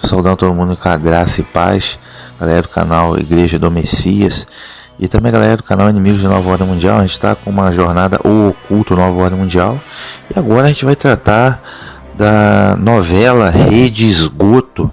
Tô saudando todo mundo com a graça e paz, galera do canal Igreja do Messias e também a galera do canal Inimigos de Nova Ordem Mundial. A gente está com uma jornada O Oculto Nova Ordem Mundial e agora a gente vai tratar da novela Rede Esgoto,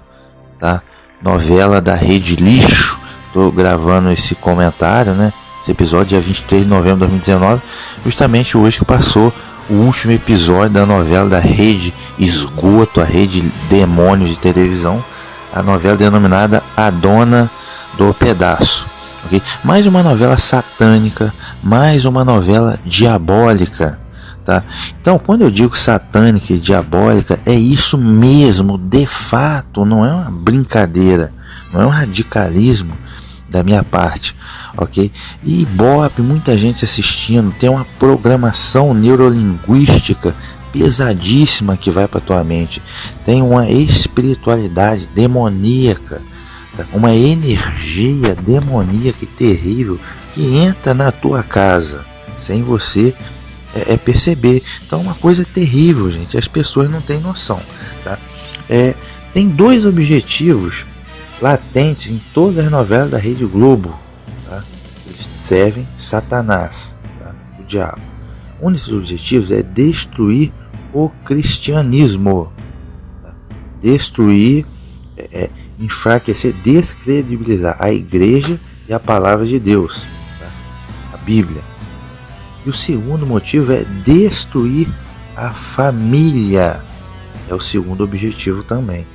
tá? Novela da Rede Lixo. Estou gravando esse comentário, né? Esse episódio dia 23 de novembro de 2019, justamente hoje que passou o último episódio da novela da Rede Esgoto, a Rede Demônio de televisão, a novela denominada A Dona do Pedaço. Okay? Mais uma novela satânica, mais uma novela diabólica. Tá? Então, quando eu digo satânica e diabólica, é isso mesmo, de fato, não é uma brincadeira, não é um radicalismo da minha parte, ok? E Ibope, muita gente assistindo, tem uma programação neurolinguística pesadíssima que vai para tua mente, tem uma espiritualidade demoníaca, tá? Uma energia demoníaca e terrível que entra na tua casa sem você perceber. Então, uma coisa terrível, gente, as pessoas não têm noção, tá? Tem dois objetivos latentes em todas as novelas da Rede Globo, tá? Eles servem Satanás, tá? O diabo. Um desses objetivos é destruir o cristianismo, tá? Destruir, enfraquecer, descredibilizar a igreja e a palavra de Deus, tá? A Bíblia. E o segundo motivo é destruir a família, é o segundo objetivo também.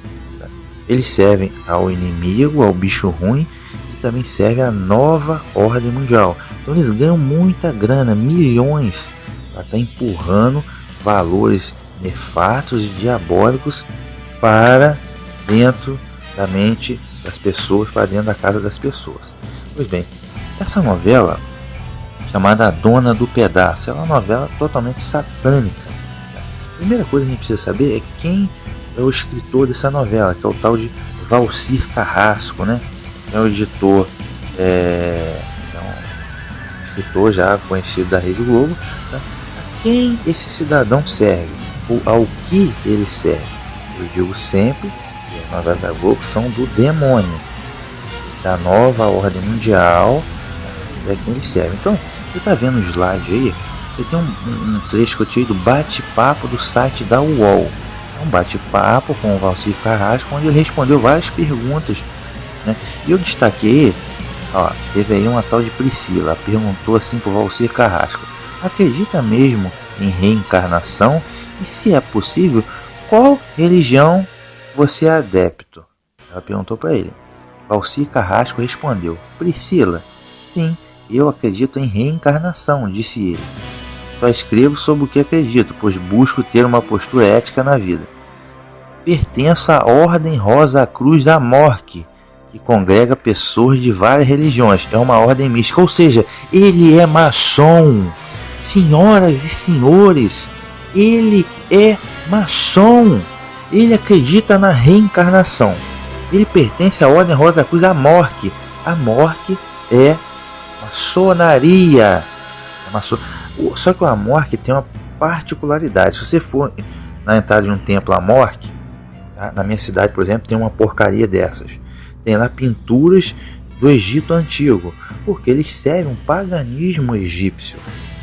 Eles servem ao inimigo, ao bicho ruim, e também servem à nova ordem mundial. Então eles ganham muita grana, milhões, para estar empurrando valores nefastos e diabólicos para dentro da mente das pessoas, para dentro da casa das pessoas. Pois bem, essa novela, chamada A Dona do Pedaço, é uma novela totalmente satânica. A primeira coisa que a gente precisa saber é quem é o escritor dessa novela, que é o tal de Valcir Carrasco, né? É um editor, é um escritor já conhecido da Rede Globo. Tá? A quem esse cidadão serve? Ou ao que ele serve? Eu digo sempre que as novelas da Globo são do demônio, da nova ordem mundial, é quem ele serve. Então, você está vendo o slide aí? Você tem um trecho que eu tirei do bate-papo do site da UOL. Um bate-papo com o Valcir Carrasco, onde ele respondeu várias perguntas, né? E eu destaquei, teve aí uma tal de Priscila, perguntou assim para o Valcir Carrasco: acredita mesmo em reencarnação? E se é possível, qual religião você é adepto? Ela perguntou para ele. Valcir Carrasco respondeu: Priscila, sim, eu acredito em reencarnação, disse ele. Só escrevo sobre o que acredito, pois busco ter uma postura ética na vida. Pertenço à Ordem Rosa Cruz da Morte, que congrega pessoas de várias religiões. É uma ordem mística, ou seja, ele é maçom. Senhoras e senhores, ele é maçom. Ele acredita na reencarnação. Ele pertence à Ordem Rosa Cruz da Morte. A morte é maçonaria. Só que a morte tem uma particularidade. Se você for na entrada de um templo à morte, tá? Na minha cidade, por exemplo, tem uma porcaria dessas. Tem lá pinturas do Egito Antigo, porque eles servem um paganismo egípcio.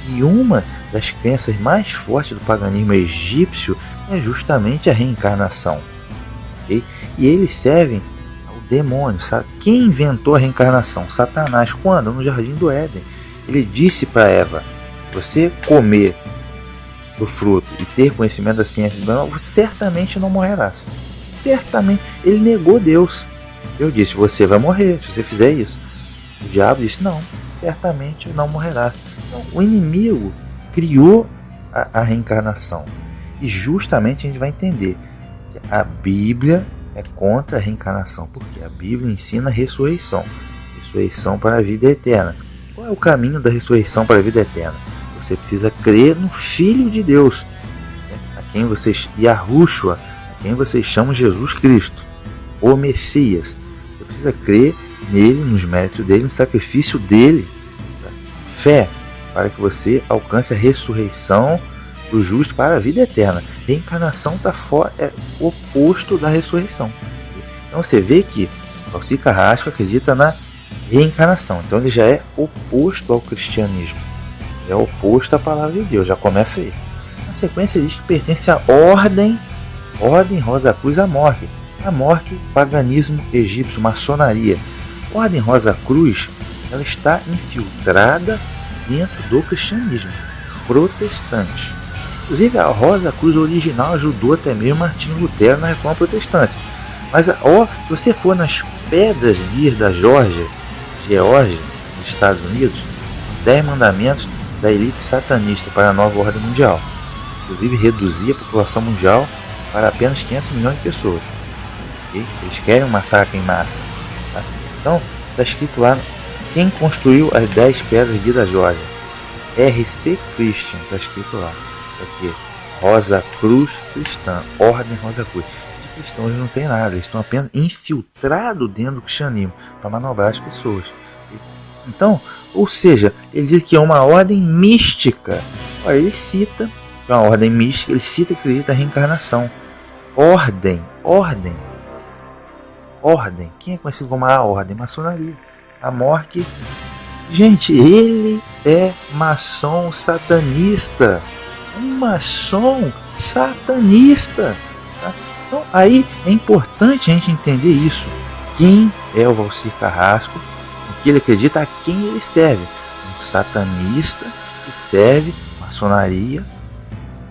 E uma das crenças mais fortes do paganismo egípcio é justamente a reencarnação. Okay? E eles servem ao demônio. Sabe? Quem inventou a reencarnação? Satanás. Quando? No Jardim do Éden. Ele disse para Eva: você comer do fruto e ter conhecimento da ciência, você certamente não morrerás. Certamente. Ele negou Deus. Eu disse: você vai morrer se você fizer isso. O diabo disse: não, certamente não morrerás. Então, o inimigo criou a reencarnação. E justamente a gente vai entender que a Bíblia é contra a reencarnação, porque a Bíblia ensina a ressurreição. Ressurreição para a vida eterna. Qual é o caminho da ressurreição para a vida eterna? Você precisa crer no Filho de Deus, a quem vocês, Yahushua, a quem vocês chamam Jesus Cristo, o Messias. Você precisa crer nele, nos méritos dele, no sacrifício dele. Fé, para que você alcance a ressurreição do justo para a vida eterna. Reencarnação está fora, é o oposto da ressurreição. Então você vê que Valci Carrasco acredita na reencarnação. Então ele já é oposto ao cristianismo. É oposto à palavra de Deus. Já começa aí. Na sequência ele diz que pertence à Ordem Rosa Cruz Amorque. Amorque, paganismo egípcio, maçonaria. Ordem Rosa Cruz, ela está infiltrada dentro do cristianismo protestante. Inclusive a Rosa Cruz original ajudou até mesmo Martinho Lutero na Reforma Protestante. Mas se você for nas pedras guias da Geórgia, nos Estados Unidos, 10 mandamentos da elite satanista para a nova ordem mundial. Inclusive reduzir a população mundial para apenas 500 milhões de pessoas. Okay? Eles querem um massacre em massa. Tá? Então, está escrito lá quem construiu as 10 pedras guias da Geórgia. R.C. Christian, está escrito lá. Aqui, Rosa Cruz Cristã, Ordem Rosa Cruz. De cristãos eles não tem nada, eles estão apenas infiltrados dentro do cristianismo para manobrar as pessoas. Então, ou seja, ele diz que é uma ordem mística. Olha, ele cita que é uma ordem mística, ele cita que acredita na reencarnação. Ordem. Quem é conhecido como a ordem? Maçonaria. Amorque. Gente, ele é maçom satanista. Um maçom satanista. Tá? Então, aí é importante a gente entender isso. Quem é o Valci Carrasco? O que ele acredita, a quem ele serve? Um satanista que serve maçonaria.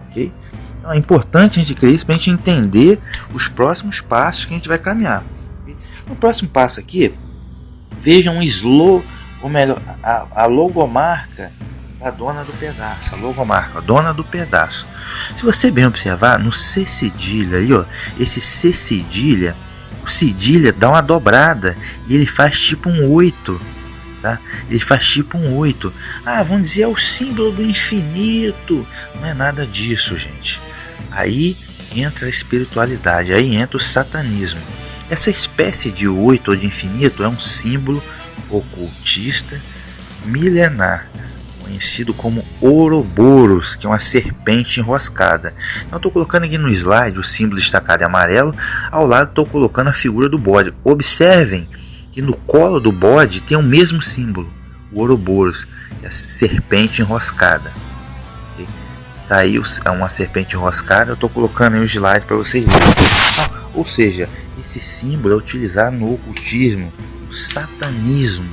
Ok? Então, é importante a gente crer isso para a gente entender os próximos passos que a gente vai caminhar. Okay? No próximo passo aqui, veja um slow, ou melhor, a logomarca da dona do pedaço. A logomarca, a dona do pedaço. Se você bem observar, no C cedilha aí, ó, esse C cedilha, o cedilha dá uma dobrada e ele faz tipo um 8. Tá? Ele faz tipo um 8. Ah, vamos dizer, é o símbolo do infinito. Não é nada disso, gente. Aí entra a espiritualidade, aí entra o satanismo. Essa espécie de 8 ou de infinito é um símbolo ocultista milenar, conhecido como Ouroboros, que é uma serpente enroscada. Então estou colocando aqui no slide o símbolo destacado em amarelo, ao lado estou colocando a figura do bode. Observem que no colo do bode tem o mesmo símbolo, o Ouroboros, é a serpente enroscada. Okay? Tá aí uma serpente enroscada, eu estou colocando aí o slide para vocês verem. Ou seja, esse símbolo é utilizado no ocultismo, no satanismo,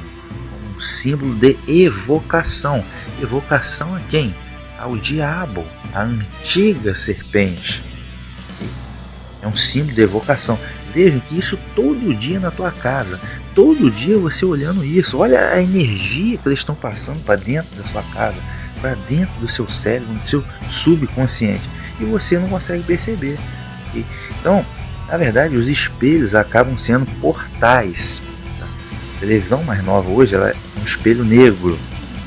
como um símbolo de evocação. Evocação a quem? Ao diabo, a antiga serpente. É um símbolo de evocação. Vejam que isso todo dia na tua casa, todo dia você olhando isso, olha a energia que eles estão passando para dentro da sua casa, para dentro do seu cérebro, do seu subconsciente, e você não consegue perceber. Okay? Então, na verdade, os espelhos acabam sendo portais. Tá? A televisão mais nova hoje ela é um espelho negro,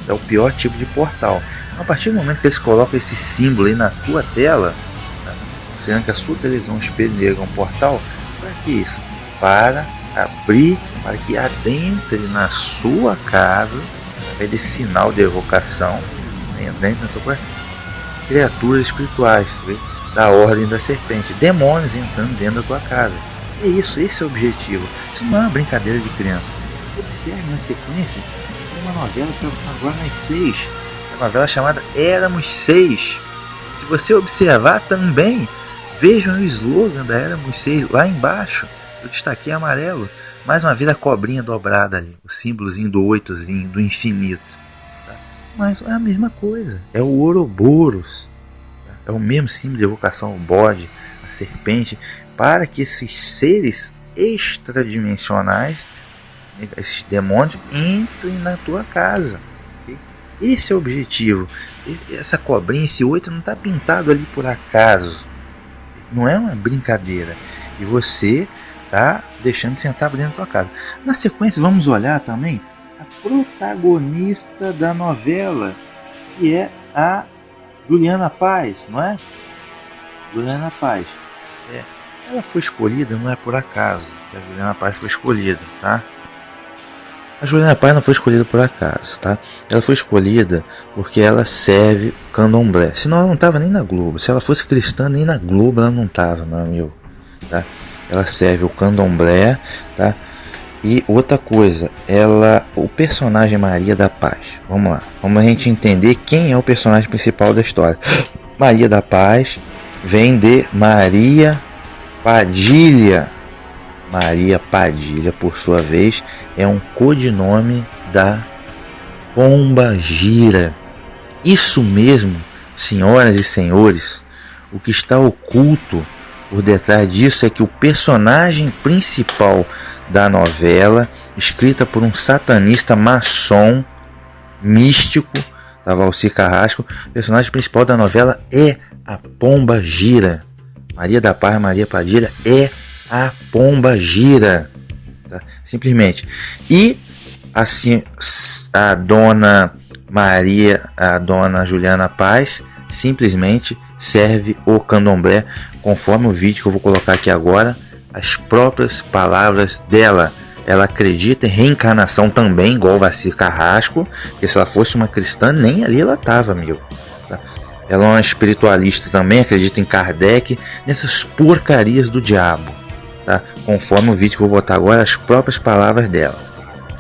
é o pior tipo de portal. A partir do momento que eles colocam esse símbolo aí na tua tela, tá? Considerando que a sua televisão é um espelho negro, é um portal, para que isso? Para abrir, para que adentre na sua casa, através desse sinal de evocação, dentro da tua criaturas espirituais, da ordem da serpente, demônios entrando dentro da tua casa. É isso, esse é o objetivo. Isso não é uma brincadeira de criança. Observe na sequência, tem uma novela que está passando agora nas 6, uma novela chamada Éramos 6. Se você observar também, vejam o slogan da Éramos 6 lá embaixo. Eu destaquei amarelo, mais uma vez a cobrinha dobrada ali, o símbolozinho do 8zinho, do infinito. Tá? Mas é a mesma coisa, é o Ouroboros. É o mesmo símbolo de evocação, o bode, a serpente, para que esses seres extradimensionais, esses demônios, entrem na tua casa. Okay? Esse é o objetivo. Essa cobrinha, esse 8 não está pintado ali por acaso. Não é uma brincadeira. E você está deixando de sentar dentro da tua casa. Na sequência, vamos olhar também a protagonista da novela, que é a Juliana Paz, não é? Juliana Paz. Ela foi escolhida, não é por acaso que a Juliana Paz foi escolhida, tá? A Juliana Paz não foi escolhida por acaso, tá? Ela foi escolhida porque ela serve candomblé. Senão ela não estava nem na Globo. Se ela fosse cristã, nem na Globo ela não estava, meu amigo, tá? ela serve o candomblé, tá? E outra coisa, o personagem Maria da Paz, vamos lá, vamos a gente entender quem é o personagem principal da história. Maria da Paz vem de Maria Padilha. Maria Padilha, por sua vez, é um codinome da Pombagira. Isso mesmo, senhoras e senhores, o que está oculto por detrás disso é que o personagem principal da novela, escrita por um satanista maçom místico, da Valcir Carrasco, o personagem principal da novela é a Pombagira. Maria da Paz, Maria Padilha é a Pombagira, tá? Simplesmente. E assim, a dona Maria, a dona Juliana Paz, simplesmente serve o candomblé, conforme o vídeo que eu vou colocar aqui agora, as próprias palavras dela. Ela acredita em reencarnação também, igual o Valcir Carrasco, porque se ela fosse uma cristã, nem ali ela estava, amigo. Tá? Ela é uma espiritualista também, acredita em Kardec, nessas porcarias do diabo. Tá? Conforme o vídeo que eu vou botar agora, as próprias palavras dela.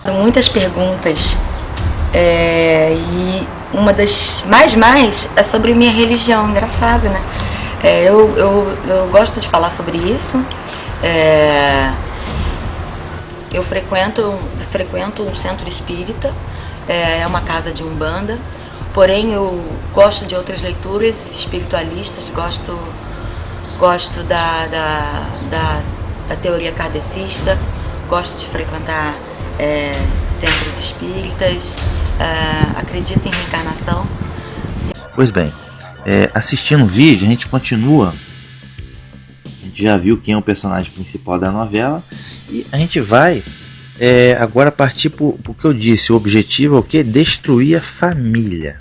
Muitas perguntas, e uma das mais é sobre minha religião. Engraçado, né? Eu gosto de falar sobre isso. Eu frequento um centro espírita, é uma casa de umbanda, porém eu gosto de outras leituras espiritualistas, gosto da teoria kardecista, gosto de frequentar centros espíritas, acredito em reencarnação. Sim. Pois bem, assistindo o vídeo, a gente continua. A gente já viu quem é o personagem principal da novela e a gente vai agora partir para o que eu disse. O objetivo é o que? Destruir a família.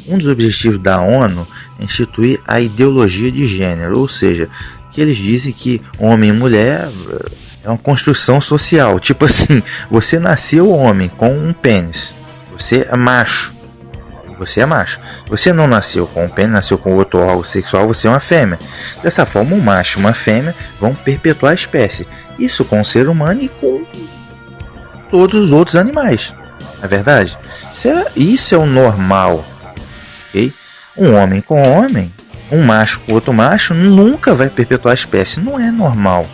Um dos objetivos da ONU é instituir a ideologia de gênero, ou seja, que eles dizem que homem e mulher é uma construção social. Tipo assim, você nasceu homem com um pênis, você é macho. Você é macho. Você não nasceu com um pênis, nasceu com outro órgão sexual, você é uma fêmea. Dessa forma, um macho e uma fêmea vão perpetuar a espécie. Isso com o ser humano e com todos os outros animais. Não é verdade? Isso é o normal. Okay? Um homem com homem, um macho com outro macho, nunca vai perpetuar a espécie. Não é normal.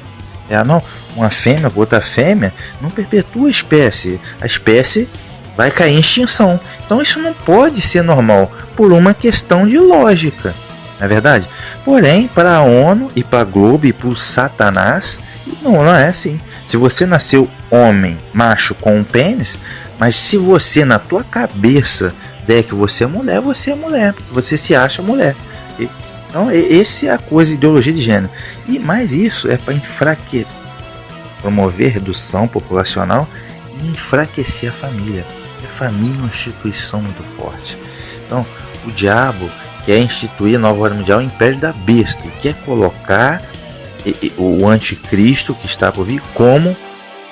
Uma fêmea com outra fêmea não perpetua a espécie. A espécie vai cair em extinção. Então isso não pode ser normal por uma questão de lógica, não é verdade? Porém, para a ONU e para a Globo e para o Satanás, não é assim. Se você nasceu homem, macho com um pênis, mas se você na tua cabeça der que você é mulher, porque você se acha mulher. Então essa é a coisa, ideologia de gênero. E mais isso é para promover redução populacional e enfraquecer a família. A família é uma instituição muito forte. Então, o diabo quer instituir a nova ordem mundial, o império da besta, e quer colocar o anticristo que está por vir como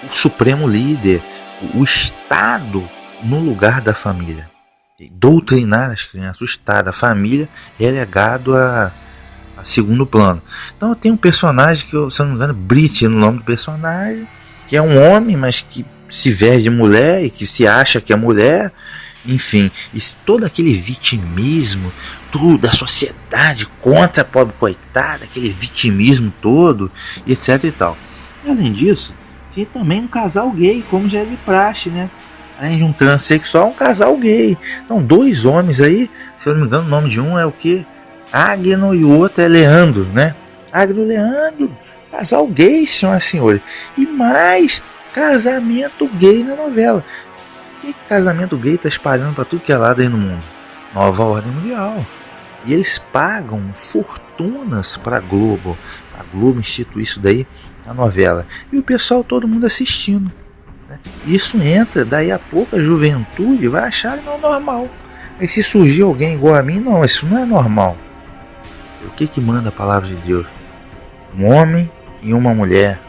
o supremo líder, o Estado no lugar da família. E doutrinar as crianças, o Estado, a família, relegado a segundo plano. Então, tem um personagem que, se não me engano, Brit no nome do personagem, que é um homem, mas que se veste de mulher e que se acha que é mulher, enfim, e todo aquele vitimismo, tudo da sociedade contra a pobre coitada, aquele vitimismo todo, etc e tal. E além disso, tem também um casal gay, como já é de praxe, né? Além de um transexual, um casal gay. Então, dois homens aí, se eu não me engano, o nome de um é o que? Agno e o outro é Leandro, né? Agno e Leandro, casal gay, senhoras e senhores. E mais casamento gay na novela. Que casamento gay tá espalhando para tudo que é lado aí no mundo? Nova ordem mundial. E eles pagam fortunas para a Globo. A Globo institui isso daí na novela. E o pessoal, todo mundo assistindo. Né? Isso entra, daí a pouco a juventude vai achar não normal. Aí se surgir alguém igual a mim, não, isso não é normal. O que manda a palavra de Deus? Um homem e uma mulher.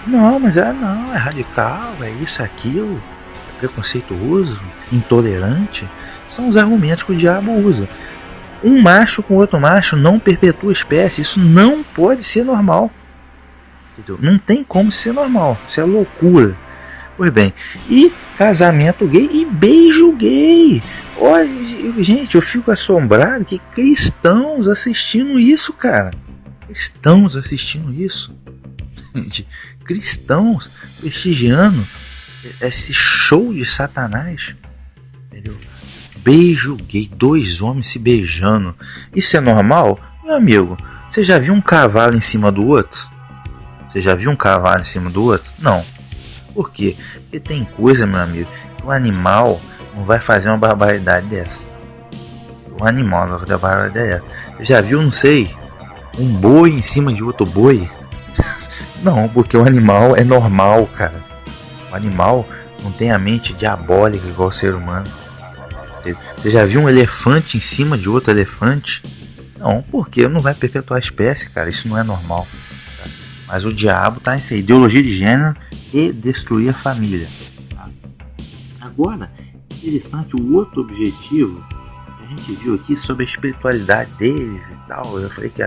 Não, mas é radical, é isso, é aquilo, é preconceituoso, intolerante. São os argumentos que o diabo usa. Um macho com outro macho não perpetua a espécie. Isso não pode ser normal. Entendeu? Não tem como ser normal. Isso é loucura. Pois bem, e casamento gay e beijo gay. Olha, gente, eu fico assombrado que cristãos assistindo isso, cara. Cristãos assistindo isso. Gente, cristãos prestigiando esse show de Satanás. Entendeu? Beijo gay, 2 homens se beijando. Isso é normal? Meu amigo, você já viu um cavalo em cima do outro? Você já viu um cavalo em cima do outro? Não. Por quê? Porque tem coisa, meu amigo, que o animal não vai fazer uma barbaridade dessa. O animal não vai fazer uma barbaridade dessa. Você já viu, não sei, um boi em cima de outro boi? Não, porque o animal é normal, cara. O animal não tem a mente diabólica igual o ser humano. Você já viu um elefante em cima de outro elefante? Não, porque não vai perpetuar a espécie, cara. Isso não é normal. Mas o diabo tá nessa ideologia de gênero e destruir a família. Agora, interessante o outro objetivo que a gente viu aqui sobre a espiritualidade deles e tal. Eu falei que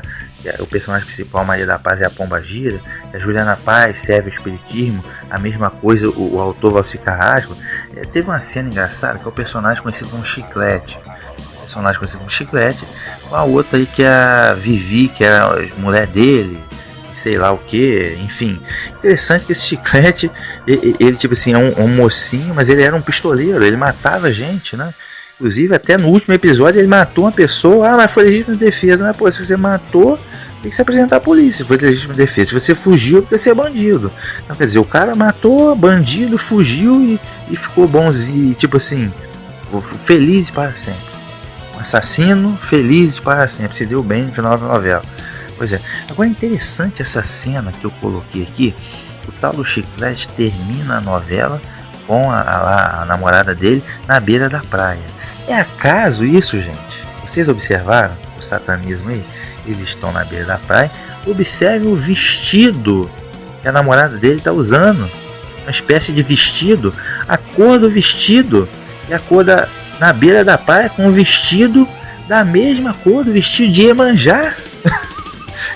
o personagem principal, Maria da Paz, é a Pomba Gira, que a Juliana Paz serve o espiritismo, a mesma coisa o autor Valcir Carrasco. Teve uma cena engraçada que é o personagem conhecido como Chiclete. Com a outra aí que é a Vivi, que era a mulher dele, sei lá o que, enfim. Interessante que esse Chiclete, ele tipo assim, é um mocinho, mas ele era um pistoleiro, ele matava gente, né? Inclusive, até no último episódio, ele matou uma pessoa. Mas foi legítima defesa. Mas, pô, se você matou, tem que se apresentar à polícia. Foi legítima defesa. Se você fugiu, porque você é bandido. Então, quer dizer, o cara matou, bandido, fugiu e ficou bonzinho. Tipo assim, feliz para sempre. Um assassino, feliz para sempre. Se deu bem no final da novela. Pois é. Agora é interessante essa cena que eu coloquei aqui. O tal do Chiclete termina a novela com a namorada dele na beira da praia. É acaso isso, gente? Vocês observaram o satanismo aí? Eles estão na beira da praia. Observe o vestido que a namorada dele está usando. Uma espécie de vestido. A cor do vestido e a cor na beira da praia com o vestido da mesma cor do vestido de Iemanjá.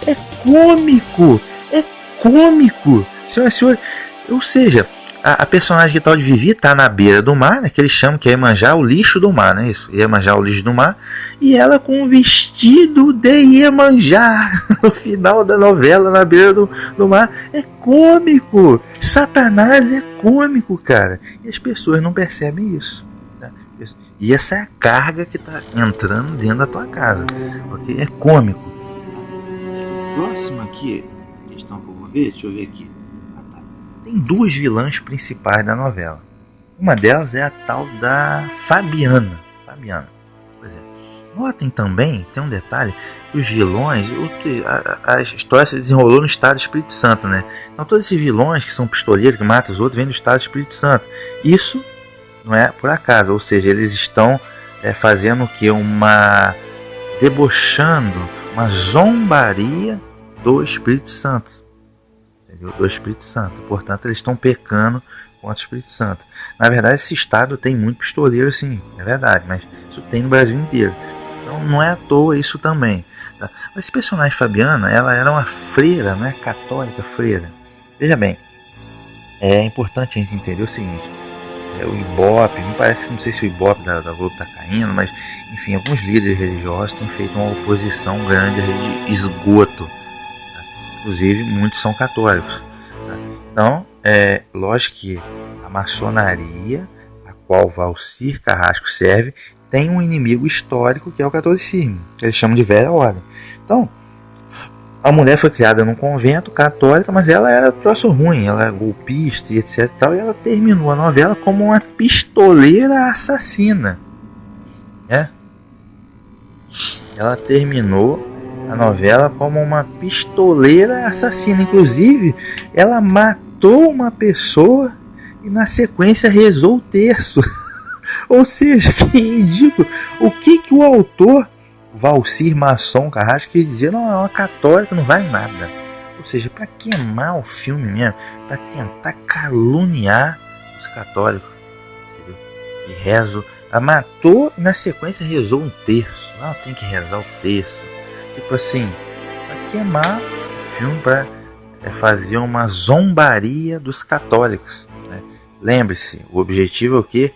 É cômico! É cômico! Senhoras e senhores, ou seja, a personagem que tal de Vivi tá na beira do mar, né, que eles chamam que é Iemanjá, o lixo do mar, não é isso? Iemanjá, o lixo do mar, e ela com um vestido de Iemanjá no final da novela, na beira do mar. É cômico! Satanás é cômico, cara! E as pessoas não percebem isso. Né? E essa é a carga que tá entrando dentro da tua casa, porque é cômico. Próximo aqui, questão que eu vou ver, deixa eu ver aqui. Tem 2 vilãs principais da novela. Uma delas é a tal da Fabiana. Pois é. Notem também, tem um detalhe, que os vilões, a história se desenrolou no estado do Espírito Santo, né? Então todos esses vilões que são pistoleiros, que matam os outros, vêm do estado do Espírito Santo. Isso não é por acaso, ou seja, eles estão fazendo o que? Debochando, uma zombaria do Espírito Santo. Do Espírito Santo. Portanto, eles estão pecando contra o Espírito Santo. Na verdade, esse estado tem muito pistoleiro, sim, é verdade, mas isso tem no Brasil inteiro. Então, não é à toa isso também. Tá? Mas esse personagem Fabiana, ela era uma freira, não é católica, freira. Veja bem, é importante a gente entender o seguinte: o Ibope, me parece, não sei se o Ibope da Globo está caindo, mas enfim, alguns líderes religiosos têm feito uma oposição grande à rede de esgoto. Inclusive, muitos são católicos. Tá? Então, lógico que a maçonaria, a qual Valcir Carrasco serve, tem um inimigo histórico que é o catolicismo, que eles chamam de velha ordem. Então, a mulher foi criada num convento católica, mas ela era troço ruim, ela era golpista e etc. E ela terminou a novela como uma pistoleira assassina. Ela terminou a novela como uma pistoleira assassina. Inclusive, ela matou uma pessoa e na sequência rezou o terço. Ou seja, que ridículo. O que o autor Valcir Maçom Carrasco quer dizer? Não, é uma católica, não vai nada. Ou seja, para queimar o filme mesmo, para tentar caluniar os católicos. Entendeu? E rezo. Ela matou e na sequência rezou um terço. Ah, tem que rezar o terço. Tipo assim, para queimar o filme, para fazer uma zombaria dos católicos. Né? Lembre-se, o objetivo é o quê?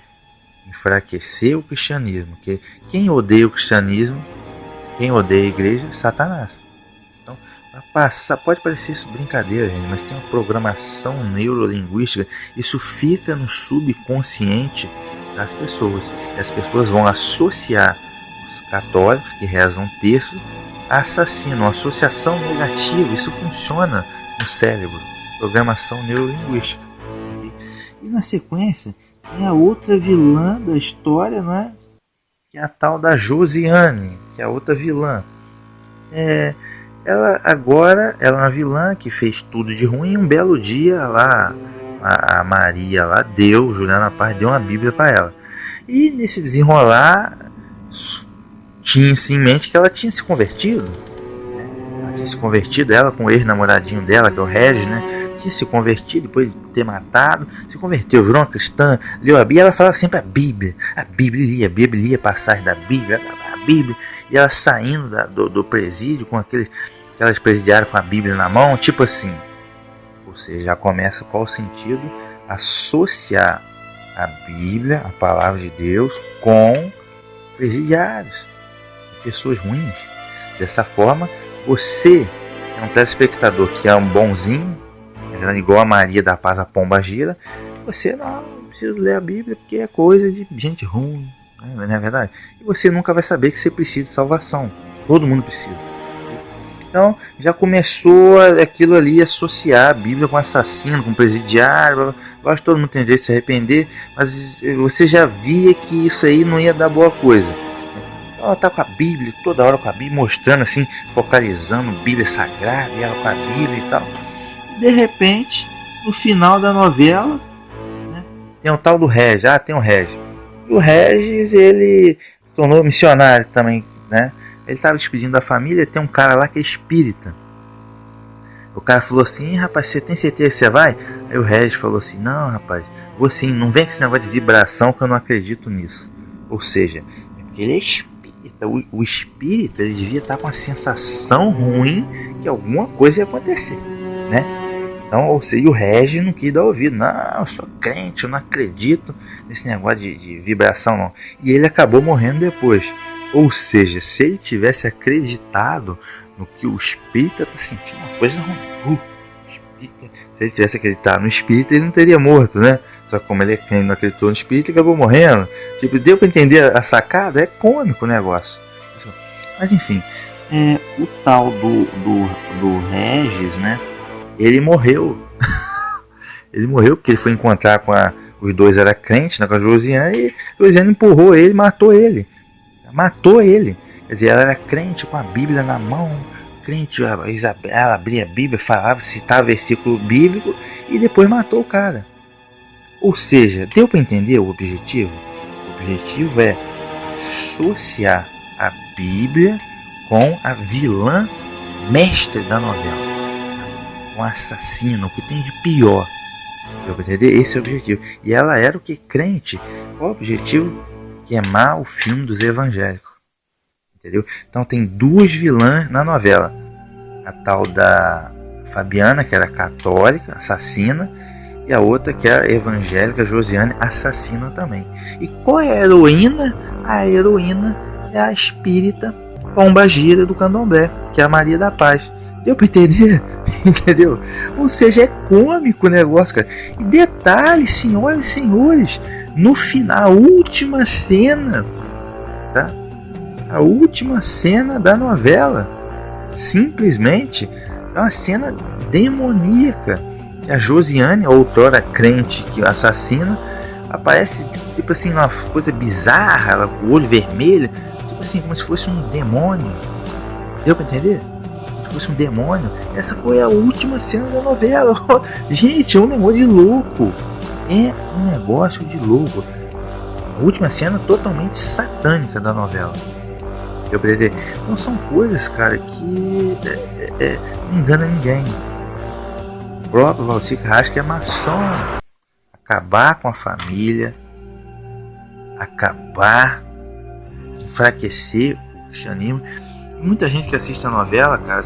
Enfraquecer o cristianismo. Que quem odeia o cristianismo, quem odeia a igreja, é Satanás. Então, passar, pode parecer isso brincadeira, gente, mas tem uma programação neurolinguística. Isso fica no subconsciente das pessoas. E as pessoas vão associar os católicos que rezam terço a assassino, uma associação negativa. Isso funciona no cérebro. Programação neurolinguística. Okay? E na sequência, tem a outra vilã da história, não é? Que é a tal da Josiane, que é a outra vilã. Ela agora ela é uma vilã que fez tudo de ruim. Um belo dia lá, a Maria lá deu, Juliana Paz deu uma Bíblia para ela. E nesse desenrolar, tinha-se em mente que ela tinha se convertido. Né? Ela tinha se convertido, ela com o ex-namoradinho dela, que é o Regis, né? Tinha se convertido depois de ter matado, se converteu, virou uma cristã, leu a Bíblia. Ela falava sempre a Bíblia, lia passagem da Bíblia, a Bíblia. E ela saindo do presídio com aquelas presidiárias com a Bíblia na mão, tipo assim. Ou seja, já começa qual o sentido? Associar a Bíblia, a palavra de Deus, com presidiários, pessoas ruins. Dessa forma, você é um telespectador que é um bonzinho, igual a Maria da Paz, a pomba gira, você não precisa ler a Bíblia porque é coisa de gente ruim, né? Não é verdade? E você nunca vai saber que você precisa de salvação. Todo mundo precisa. Então já começou aquilo ali, associar a Bíblia com assassino, com presidiário. Eu acho que todo mundo tem direito de se arrepender, mas você já via que isso aí não ia dar boa coisa. Ela tá com a Bíblia, toda hora com a Bíblia, mostrando assim, focalizando Bíblia Sagrada, e ela com a Bíblia e tal. E de repente, no final da novela, né, tem o tal do Regis. Tem o Regis. E o Regis, ele se tornou missionário também, né? Ele estava despedindo da família, tem um cara lá que é espírita. O cara falou assim: rapaz, você tem certeza que você vai? Aí o Regis falou assim: não, rapaz, vou sim, não vem com esse negócio de vibração que eu não acredito nisso. Ou seja, porque ele é espírita. O espírita, ele devia estar com uma sensação ruim que alguma coisa ia acontecer, né? Então, ou seja, o Regis não quis dar ouvido. Não, eu sou crente, eu não acredito nesse negócio de vibração, não. E ele acabou morrendo depois. Ou seja, se ele tivesse acreditado no que o espírita está sentindo, uma coisa ruim. Se ele tivesse acreditado no espírita, ele não teria morto, né? Só que como ele não acreditou no espírita, ele acabou morrendo. Tipo, deu para entender a sacada? É cômico o negócio. Mas enfim, o tal do Regis, né? Ele morreu. Ele morreu porque ele foi encontrar com os dois era crente, né, com a Josiane, e a Josiane empurrou ele, matou ele. Quer dizer, ela era crente com a Bíblia na mão, crente, ela abria a Bíblia, falava, citava versículo bíblico e depois matou o cara. Ou seja, deu para entender o objetivo? O objetivo é associar a Bíblia com a vilã mestre da novela, com o assassino, o que tem de pior. Deu para entender? Esse é o objetivo. E ela era o que? Crente. Qual o objetivo? Queimar o filme dos evangélicos, entendeu? Então tem duas vilãs na novela, a tal da Fabiana, que era católica, assassina, e a outra que era evangélica, Josiane, assassina também. E qual é a heroína? A heroína é a espírita pomba gira do candomblé, que é a Maria da Paz. Deu para entender? Entendeu? Ou seja, é cômico o negócio, cara. E detalhe, senhoras e senhores, no final, a última cena, tá? A última cena da novela, simplesmente é uma cena demoníaca. A Josiane, a outrora crente que assassina, aparece tipo assim, uma coisa bizarra, ela com o olho vermelho, tipo assim, como se fosse um demônio. Deu para entender? Como se fosse um demônio. Essa foi a última cena da novela. Gente, é um negócio de louco. É um negócio de louco. A última cena totalmente satânica da novela. Deu pra entender? Então são coisas, cara, que não engana ninguém. O próprio Valcir Carrasco é maçom. Acabar com a família, acabar, enfraquecer o cristianismo. Muita gente que assiste a novela, cara,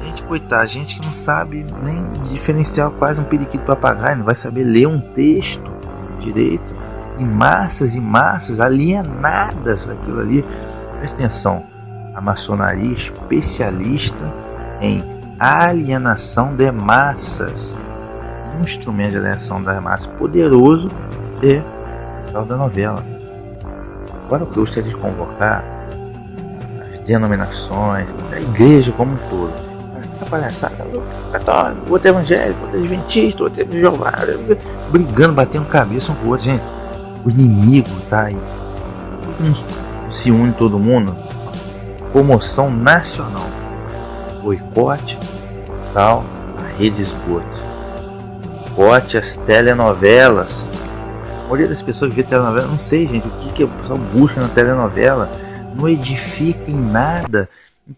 gente, coitada, gente que não sabe nem diferenciar quase um periquito papagaio, não vai saber ler um texto direito, e massas alienadas daquilo ali. Presta atenção, a maçonaria especialista em alienação de massas. Um instrumento de alienação das massas poderoso é o tal da novela. Agora o que eu gostaria de convocar as denominações, a igreja como um todo, essa palhaçada, católico, outro evangélico, outro adventista, outro Jeová, brigando, batendo cabeça um com o outro. Gente, o inimigo tá aí. Por que não se une todo mundo? Comoção nacional, boicote tal a rede de esgoto, boicote as telenovelas. A maioria das pessoas vê telenovela, não sei, gente, o que o pessoal busca na telenovela, não edifica em nada.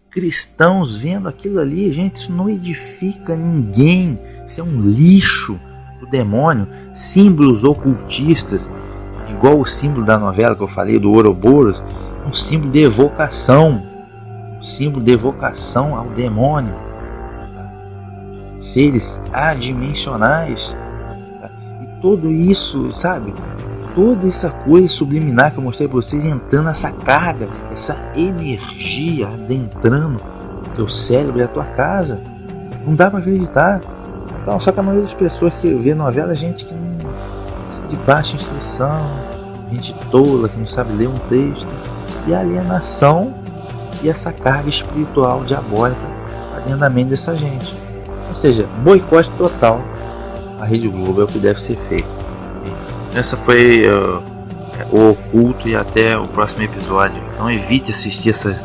Cristãos vendo aquilo ali, gente, isso não edifica ninguém, isso é um lixo do demônio. Símbolos ocultistas, igual o símbolo da novela que eu falei do Ouroboros, um símbolo de evocação, ao demônio, seres adimensionais, e tudo isso, sabe, toda essa coisa subliminar que eu mostrei para vocês, entrando essa carga, essa energia adentrando o teu cérebro e a tua casa, não dá para acreditar. Então, só que a maioria das pessoas que vê novela é gente que não, de baixa instrução, gente tola que não sabe ler um texto, e a alienação e essa carga espiritual diabólica dentro da mente dessa gente. Ou seja, boicote total à Rede Globo é o que deve ser feito. Essa foi o Oculto, e até o próximo episódio. Então evite assistir essas